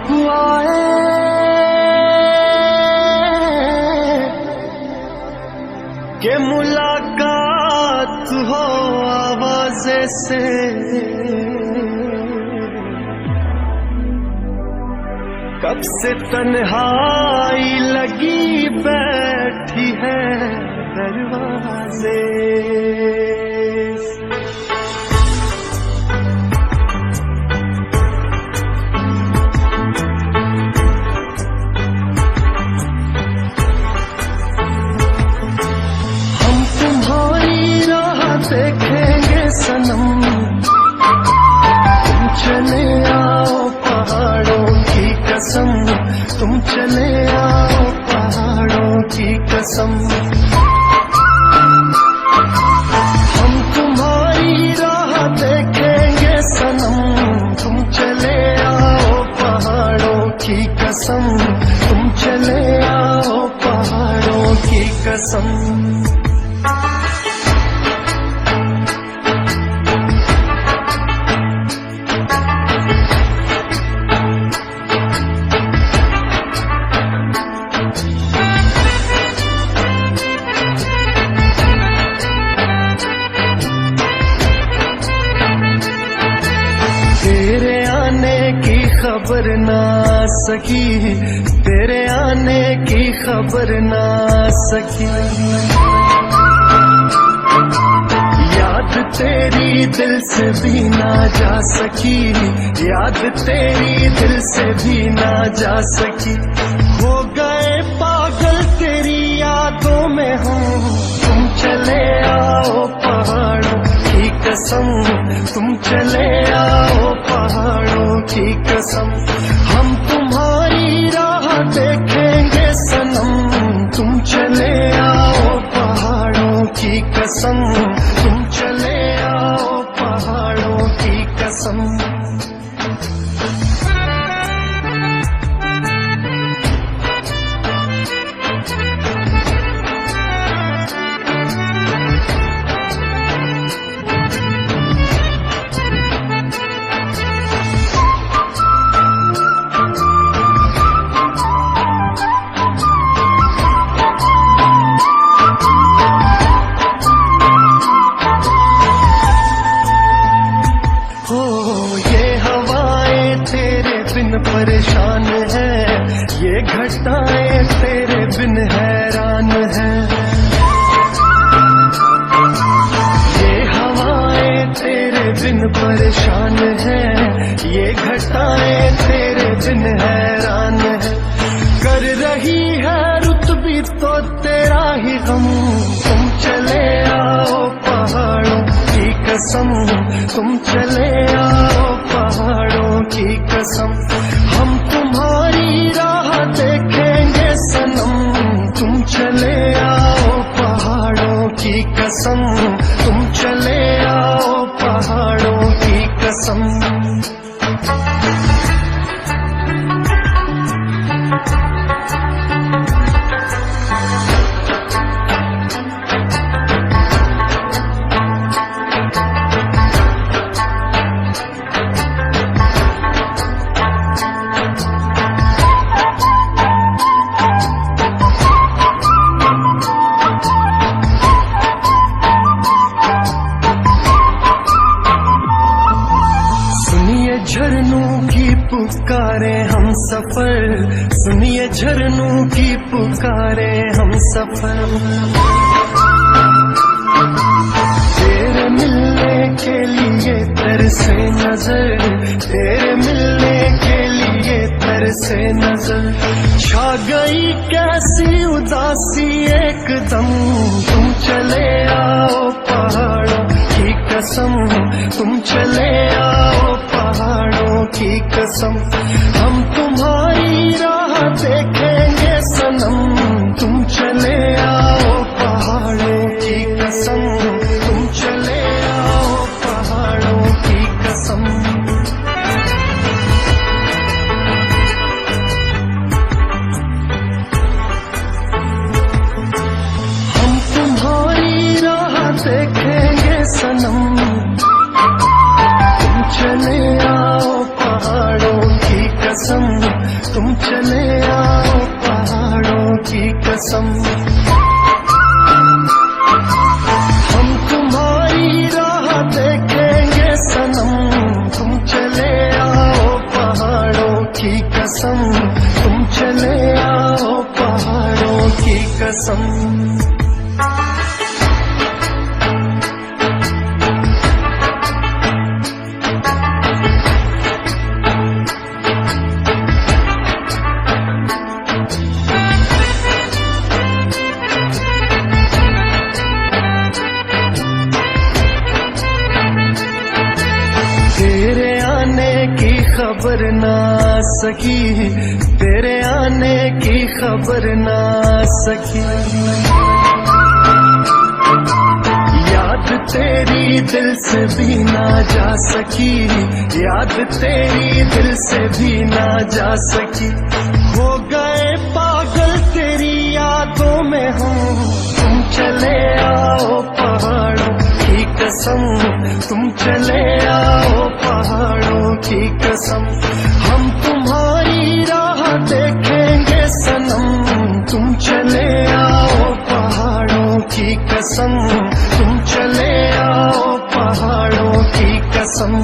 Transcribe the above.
हुआ है कि मुलाकात हो आवाज़े से, कब से तन्हाई लगी बैठी है दरवाजे। हम तुम्हारी राह देखेंगे सनम, तुम चले आओ पहाड़ों की कसम, तुम चले आओ पहाड़ों की कसम। हम तुम्हारी राह देखेंगे सनम, तुम चले आओ पहाड़ों की कसम, तुम चले आओ पहाड़ों की कसम। तेरे आने की खबर ना सकी, तेरे आने की खबर ना सकी, याद तेरी दिल से भी ना जा सकी, याद तेरी दिल से भी ना जा सकी। हो गए पागल तेरी यादों में हम, तुम चले आओ पहाड़ों की कसम, तुम चले आओ पहाड़ों की कसम। हम तुम्हारी राह देखेंगे सनम, तुम चले आओ पहाड़ों की कसम, तुम चले आओ पहाड़ों की कसम। परेशान है ये घटाएं तेरे बिन हैरान है, ये हवाएं तेरे बिन परेशान है, ये घटाएं तेरे बिन हैरान है। कर रही है रुत भी तो तेरा ही गम, तुम चले आओ पहाड़ों की कसम, तुम चले आओ पहाड़ों की कसम। हम तुम्हारी राह देखेंगे सनम, तुम चले आओ पहाड़ों की कसम, तुम चले आओ पहाड़ों की कसम। झरनों की पुकारे हम सफर, सुनिए झरनों की पुकारे हम सफर। तेरे मिलने के लिए तरसे नजर, तेरे मिलने के लिए तरसे नजर। छा गई कैसी उदासी एकदम, तुम चले आओ पहाड़ों की कसम, तुम चले आओ पहाड़ों की कसम। हम तुम्हारी राह देखेंगे सनम, तुम चले आओ पहाड़ों की कसम, तुम चले आओ पहाड़ों की कसम। हम तुम्हारी राह देखेंगे सनम, तुम चले आओ पहाड़ों की कसम। तुम चले आओ पहाड़ों की कसम। हम तुम्हारी राह देखेंगे सनम, तुम चले आओ पहाड़ों की कसम, तुम चले आओ पहाड़ों की कसम। तेरे आने की खबर ना सकी, तेरे आने की खबर ना सकी, याद तेरी दिल से भी ना जा सकी, याद तेरी दिल से भी ना जा सकी। हो गए पागल तेरी यादों में हम, तुम चले आओ पहाड़ों की कसम, तुम चले आओ पहाड़ों की कसम। हम तुम्हारी राह देखेंगे सनम, तुम चले आओ पहाड़ों की कसम, तुम चले आओ पहाड़ों की कसम।